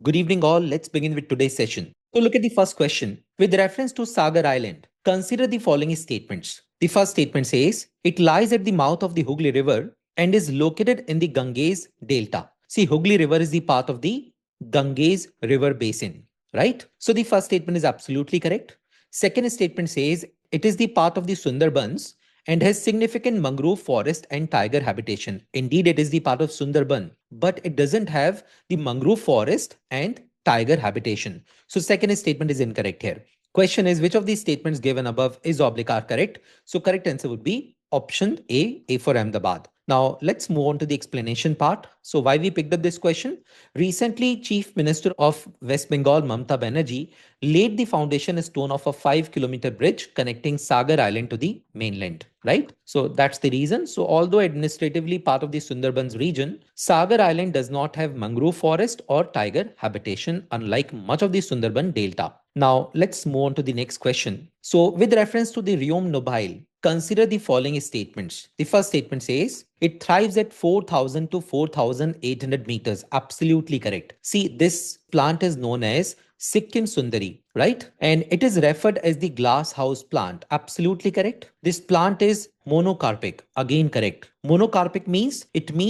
Good evening, all. Let's begin with today's session. So, look at the first question. With reference to Sagar Island, consider the following statements. The first statement says it lies at the mouth of the Hooghly River and is located in the Ganges Delta. See, Hooghly River is the part of the Ganges River Basin, right? So, the first statement is absolutely correct. Second statement says it is the part of the Sundarbans and has significant mangrove forest and tiger habitation. Indeed, it is the part of Sundarban, but it doesn't have the mangrove forest and tiger habitation. So second statement is incorrect here. Question is, which of these statements given above is oblique are correct? So correct answer would be option A for Ahmedabad. Now let's move on to the explanation part. So why we picked up this question? Recently, Chief Minister of West Bengal, Mamata Banerjee, laid the foundation stone of a 5-kilometer bridge connecting Sagar Island to the mainland, right? So that's the reason. So although administratively part of the Sundarbans region, Sagar Island does not have mangrove forest or tiger habitation, unlike much of the Sundarban Delta. Now let's move on to the next question. So with reference to the Riom Nobile, consider the following statements. The first statement says it thrives at 4,000 to 4,800 meters. Absolutely correct. See, this plant is known as Sikkim Sundari, right? And it is referred as the glass house plant. Absolutely correct. This plant is monocarpic. Again, correct. Monocarpic means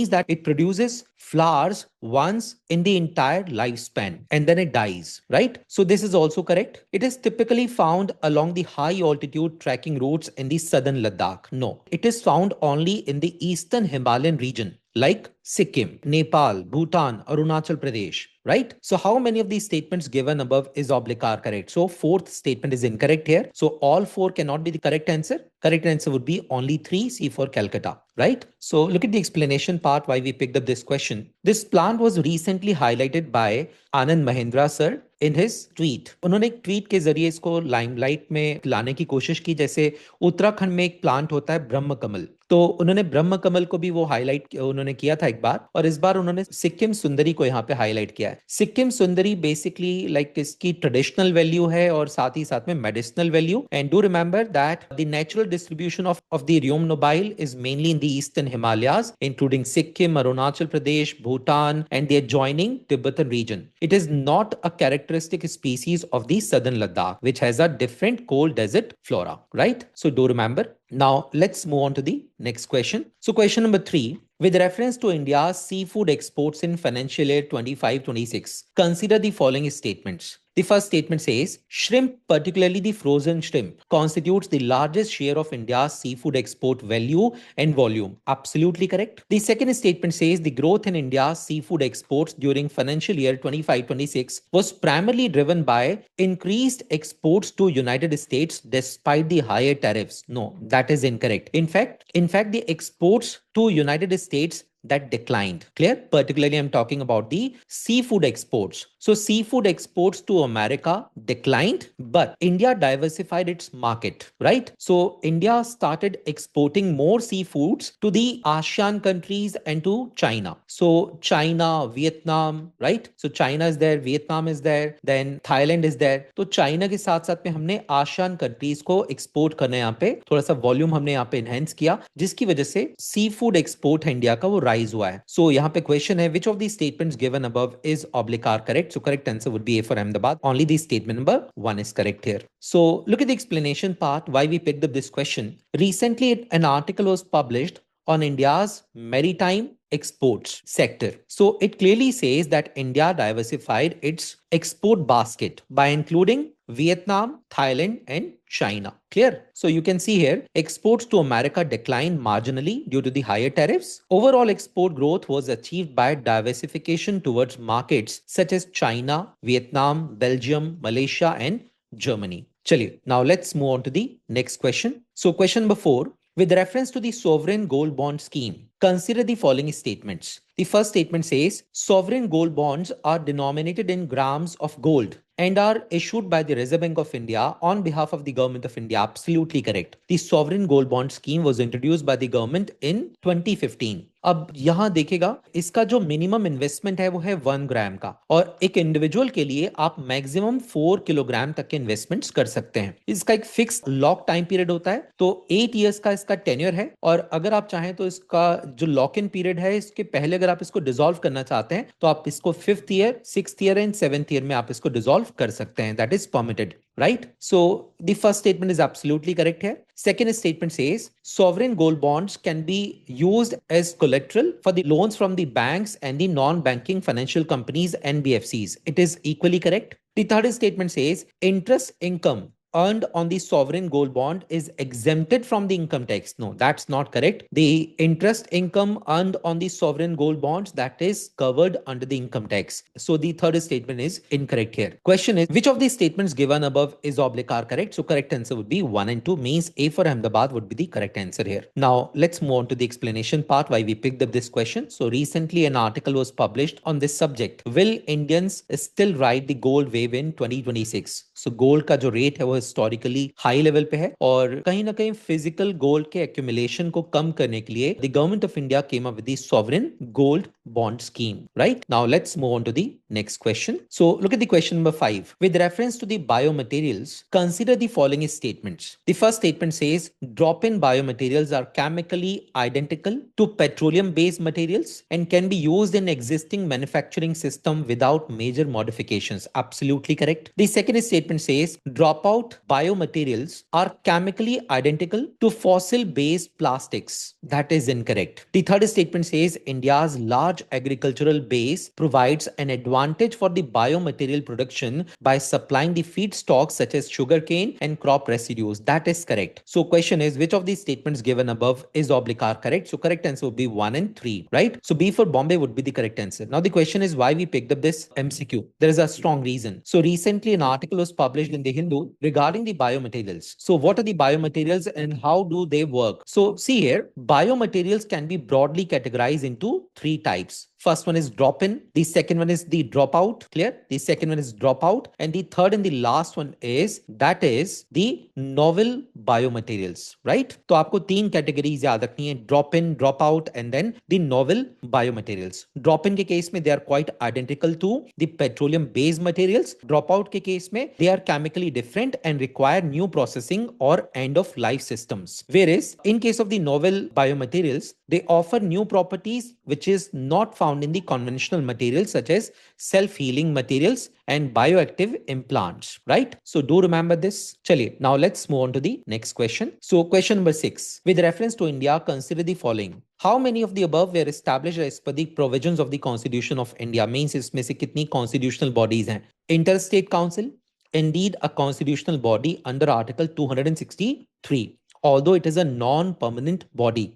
that it produces flowers once in the entire lifespan and then it dies, right? So this is also correct. It is typically found along the high altitude trekking routes in the southern Ladakh. No, it is found only in the eastern Himalayan region like Sikkim, Nepal, Bhutan, Arunachal Pradesh, right? So how many of these statements given above is oblique are correct? So fourth statement is incorrect here. So all four cannot be the correct answer. Correct answer would be only 3, C for Calcutta, right? So look at the explanation part why we picked up this question. This plant was recently highlighted by Anand Mahindra sir in his tweet. उन्होंने एक tweet के जरिए इसको limelight में लाने की कोशिश की. जैसे उत्तराखंड में एक प्लांट होता है ब्रह्म कमल, तो उन्होंने ब्रह्म कमल को भी वो हाईलाइट उन्होंने किया था एक बार, और इस बार उन्होंने सिक्किम सुंदरी को यहाँ पे हाईलाइट किया है. सिक्किम सुंदरी बेसिकली लाइक इसकी ट्रेडिशनल वैल्यू है और साथ ही साथ में medicinal value. And do remember that the natural distribution of the Rheum nobile is mainly in the eastern Himalayas including Sikkim, Arunachal Pradesh, Bhutan and the adjoining Tibetan region. It is not a characteristic species of the southern Ladakh, which has a different cold desert flora, right? So do remember. Now let's move on to the next question. So question number 3. With reference to India's seafood exports in financial year 25-26, consider the following statements. The first statement says shrimp, particularly the frozen shrimp, constitutes the largest share of India's seafood export value and volume. Absolutely correct. The second statement says the growth in India's seafood exports during financial year 25-26 was primarily driven by increased exports to United States despite the higher tariffs. No, that is incorrect. In fact, the exports to United States that declined. Clear? Particularly, I'm talking about the seafood exports. So seafood exports to America declined, but India diversified its market, right? So India started exporting more seafoods to the ASEAN countries and to China. So China, Vietnam, right? So China is there, Vietnam is there, then Thailand is there. तो China के साथ साथ में हमने ASEAN countries को export करने यहाँ पे थोड़ा सा वॉल्यूम हमने यहाँ पे इनहेंस किया, जिसकी वजह से सी फूड एक्सपोर्ट है इंडिया का वो राइज हुआ है. सो यहाँ पे क्वेश्चन है which of the statements given above is oblique are correct. So correct answer would be a for Ahmedabad. Only the statement number 1 is correct here. So look at the explanation part why we picked up this question. Recently an article was published on India's maritime exports sector. So it clearly says that India diversified its export basket by including Vietnam, Thailand and China. Clear? So you can see here exports to America declined marginally due to the higher tariffs. Overall export growth was achieved by diversification towards markets such as China, Vietnam, Belgium, Malaysia and Germany. Chaliye, now let's move on to the next question. So question number 4. With reference to the sovereign gold bond scheme, consider the following statements. The first statement says sovereign gold bonds are denominated in grams of gold and are issued by the Reserve Bank of India on behalf of the government of India. Absolutely correct. The sovereign gold bond scheme was introduced by the government in 2015. अब यहाँ देखेगा इसका जो minimum investment है वो है 1 ग्राम का, और एक इंडिविजुअल के लिए आप मैक्सिमम 4 किलोग्राम तक के इन्वेस्टमेंट्स कर सकते हैं। इसका एक फिक्स लॉक टाइम पीरियड होता है, तो 8 इयर्स का इसका टेन्योर है, और अगर आप चाहें तो इसका जो लॉक इन पीरियड है इसके पहले अगर आप इसको डिसॉल्व करना चाहते हैं तो आप इसको 5th year, 6th year and 7th year में आप इसको डिसॉल्व कर सकते हैं। That is permitted, right? So the first statement is absolutely correct here. Second statement says sovereign gold bonds can be used as collateral for the loans from the banks and the non-banking financial companies, NBFCs. It is equally correct. The third statement says interest income earned on the sovereign gold bond is exempted from the income tax. No, that's not correct. The interest income earned on the sovereign gold bonds, that is covered under the income tax. So the third statement is incorrect here. Question is, which of these statements given above is oblique are correct? So correct answer would be 1 and 2, means A for Ahmedabad would be the correct answer here. Now let's move on to the explanation part why we picked up this question. So recently an article was published on this subject. Will Indians still ride the gold wave in 2026? So gold का जो rate है वो historically high level पे है, और कहीं ना कहीं फिजिकल गोल्ड के एक्यूमुलेशन को कम करने के लिए the government of India came up with the sovereign gold bond scheme, right? Now let's move on to the next question. So look at the question number 5. With reference to the biomaterials, consider the following statements. The first statement says drop-in biomaterials are chemically identical to petroleum-based materials and can be used in existing manufacturing system without major modifications. Absolutely correct. The second statement says dropout biomaterials are chemically identical to fossil-based plastics. That is incorrect. The third statement says India's large agricultural base provides an advantage for the biomaterial production by supplying the feedstocks such as sugarcane and crop residues. That is correct. So question is, which of these statements given above is oblique are correct? So correct answer would be 1 and 3, right? So B for Bombay would be the correct answer. Now the question is why we picked up this MCQ. There is a strong reason. So recently an article was published in the Hindu regarding the biomaterials. So what are the biomaterials and how do they work? So see here, biomaterials can be broadly categorized into 3 types. First one is drop-in, the second one is the dropout, clear? The second one is dropout, and the third and the last one is, that is the novel biomaterials, right? तो आपको 3 categories याद रखनी है, drop-in, dropout, and then the novel biomaterials. Drop-in के case में they are quite identical to the petroleum-based materials. Dropout के case में they are chemically different and require new processing or end-of-life systems. Whereas in case of the novel biomaterials, they offer new properties which is not found in the conventional materials such as self-healing materials and bioactive implants, right? So do remember this. Chaliye, now let's move on to the next question. So question number 6. With reference to India, consider the following. How many of the above were established as per the provisions of the Constitution of India? Means इसमें से कितनी constitutional bodies हैं? Interstate Council, indeed a constitutional body under Article 263. Although it is a non-permanent body.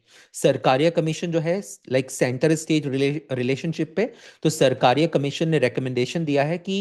Sarkaria commission जो है like centre state relationship पे, तो Sarkaria commission ने recommendation दिया है कि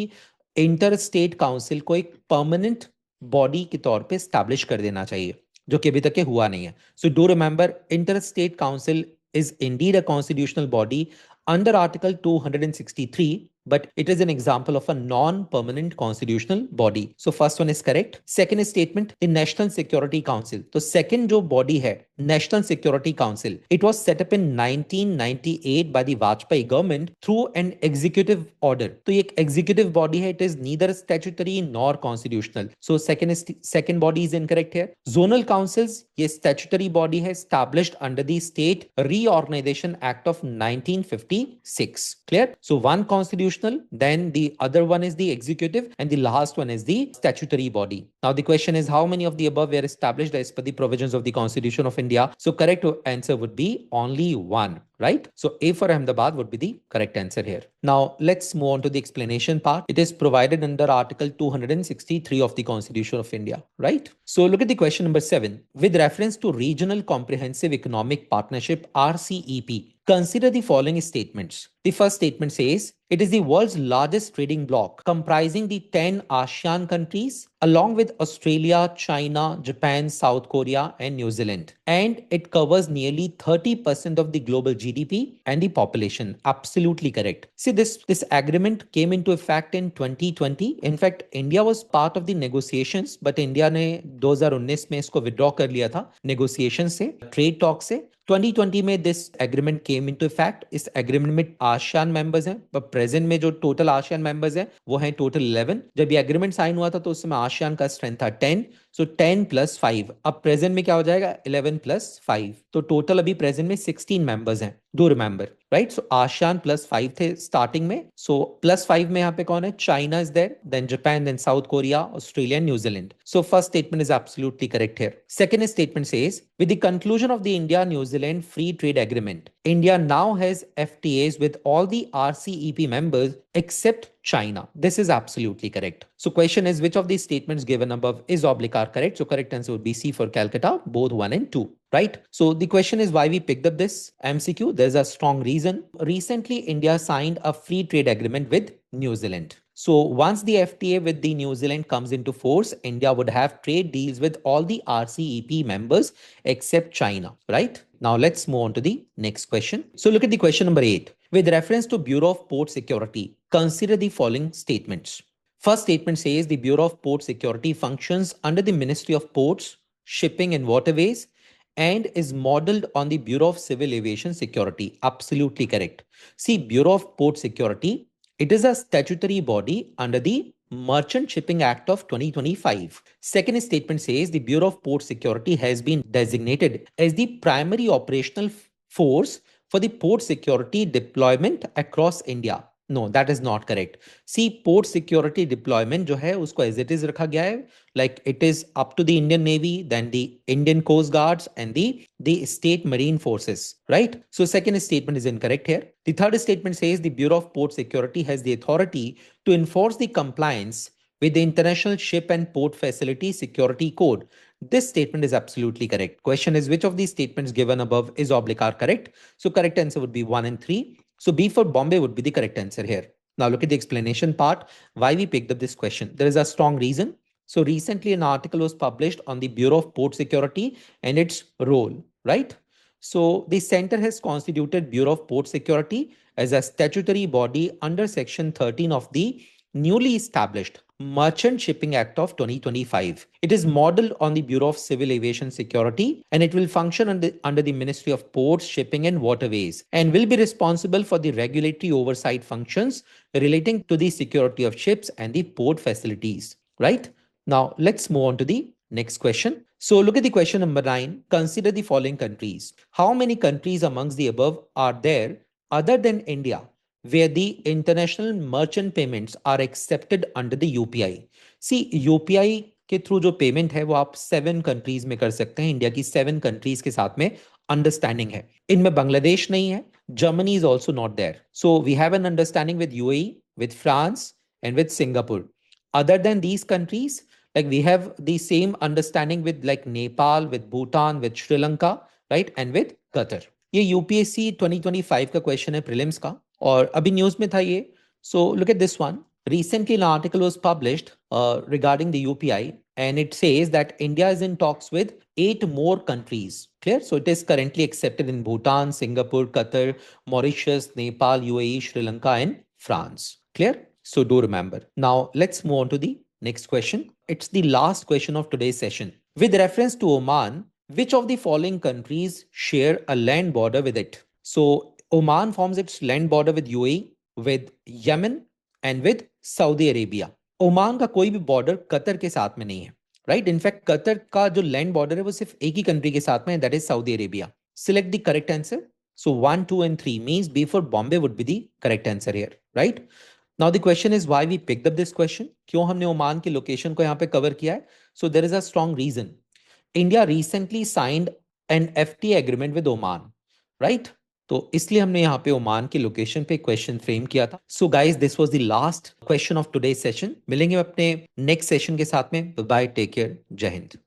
इंटर स्टेट काउंसिल को एक परमानेंट बॉडी के तौर पे स्टैब्लिश कर देना चाहिए, जो कि अभी तक के हुआ नहीं है. So do remember, inter state council is indeed a constitutional body under Article 263, but it is an example of a non-permanent constitutional body. So first one is correct. Second statement, the National Security Council. So second जो body है, National Security Council, it was set up in 1998 by the Vajpayee government through an executive order. तो ये एक executive body है, it is neither statutory nor constitutional. So second body is incorrect here. Zonal councils, ये statutory body है established under the State Reorganization Act of 1956. Clear? So one constitutional, then the other one is the executive, and the last one is the statutory body. Now the question is, how many of the above were established as per the provisions of the Constitution of India? So correct answer would be only one, right? So A for Ahmedabad would be the correct answer here. Now let's move on to the explanation part. It is provided under Article 263 of the Constitution of India, right? So look at the question number 7. With reference to Regional Comprehensive Economic Partnership, RCEP, consider the following statements. The first statement says it is the world's largest trading bloc, comprising the 10 ASEAN countries, along with Australia, China, Japan, South Korea, and New Zealand. And it covers nearly 30% of the global GDP and the population. Absolutely correct. See, this agreement came into effect in 2020. In fact, India was part of the negotiations, but India ने 2019 में इसको withdraw कर लिया था negotiation से, trade talk से. 2020 में this agreement came into effect. इस एग्रीमेंट में आसियान मेंबर्स हैं, पर प्रेजेंट में जो टोटल आसियान मेंबर्स हैं वो हैं टोटल 11. जब ये एग्रीमेंट साइन हुआ था तो उस समय आसियान का स्ट्रेंथ था 10. सो 10 प्लस 5. अब प्रेजेंट में क्या हो जाएगा? 11 प्लस 5. तो टोटल अभी प्रेजेंट में 16 मेंबर्स हैं. Do remember, right? So ASEAN plus 5 थे स्टार्टिंग में. सो प्लस 5 में यहाँ पे कौन है? China is there, then Japan, then South Korea, Australia, New Zealand. So first statement is absolutely correct here. Second statement says with the conclusion of the India-New Zealand Free Trade Agreement, India now has FTAs with all the RCEP members except China. This is absolutely correct. So question is, which of these statements given above is oblique are correct? So correct answer would be C for Calcutta, both 1 and 2. Right? So the question is why we picked up this MCQ. There's a strong reason. Recently, India signed a free trade agreement with New Zealand. So once the FTA with the New Zealand comes into force, India would have trade deals with all the RCEP members except China, right? Now let's move on to the next question. So look at the question number 8. With reference to Bureau of Port Security, consider the following statements. First statement says the Bureau of Port Security functions under the Ministry of Ports, Shipping and Waterways and is modeled on the Bureau of Civil Aviation Security. Absolutely correct. See, Bureau of Port Security, it is a statutory body under the Merchant Shipping Act of 2025. Second statement says the Bureau of Port Security has been designated as the primary operational force for the port security deployment across India. No, that is not correct. See, port security deployment जो है उसको as it is रखा गया है. Like it is up to the Indian Navy, then the Indian Coast Guards and the state marine forces, right? So second statement is incorrect here. The third statement says the Bureau of Port Security has the authority to enforce the compliance with the International Ship and Port Facility Security Code. This statement is absolutely correct. Question is, which of these statements given above is oblique are correct? So correct answer would be 1 and 3. So B for Bombay would be the correct answer here. Now look at the explanation part, why we picked up this question. There is a strong reason. So recently an article was published on the Bureau of Port Security and its role, right? So the center has constituted Bureau of Port Security as a statutory body under Section 13 of the newly established Merchant Shipping Act of 2025. It is modeled on the Bureau of Civil Aviation Security and it will function under the Ministry of Ports, Shipping and Waterways and will be responsible for the regulatory oversight functions relating to the security of ships and the port facilities, right? Now let's move on to the next question. So look at the question number 9. Consider the following countries. How many countries amongst the above are there other than India where the international merchant payments are accepted under the UPI? See, UPI के through जो payment है वो आप 7 countries में कर सकते हैं. India की 7 कंट्रीज के साथ में अंडरस्टैंडिंग है. इनमें बांग्लादेश नहीं है. Germany is also not there. So we have an understanding with UAE, with France and with Singapore. Other than these countries, like we have the same understanding with like Nepal, with Bhutan, with Sri Lanka, right, and with Qatar. ये UPSC 2025 का question है prelims का और अभी news में था ये. So look at this one. Recently an article was published regarding the UPI and it says that India is in talks with 8 more countries. Clear? So it is currently accepted in Bhutan, Singapore, Qatar, Mauritius, Nepal, UAE, Sri Lanka and France. Clear? So do remember. Now let's move on to the next question. It's the last question of today's session. With reference to Oman, which of the following countries share a land border with it? So Oman forms its land border with UAE, with Yemen and with Saudi Arabia. Oman का कोई भी border Qatar के साथ में नहीं है, right? In fact Qatar का जो लैंड बॉर्डर है वो सिर्फ एक ही कंट्री के साथ में है, that is Saudi Arabia. Select the correct answer. So 1, 2 and 3 means B for Bombay would be the correct answer here, right? Now the question is why we picked up this question. क्यों हमने Oman की location को यहाँ पे cover किया है? So there is a strong reason. India recently signed an FTA agreement with Oman, right? तो इसलिए हमने यहाँ पे ओमान की लोकेशन पे क्वेश्चन फ्रेम किया था. So guys, this was the last question of today session. मिलेंगे अपने नेक्स्ट सेशन के साथ में. बाय, टेक केयर, जय हिंद.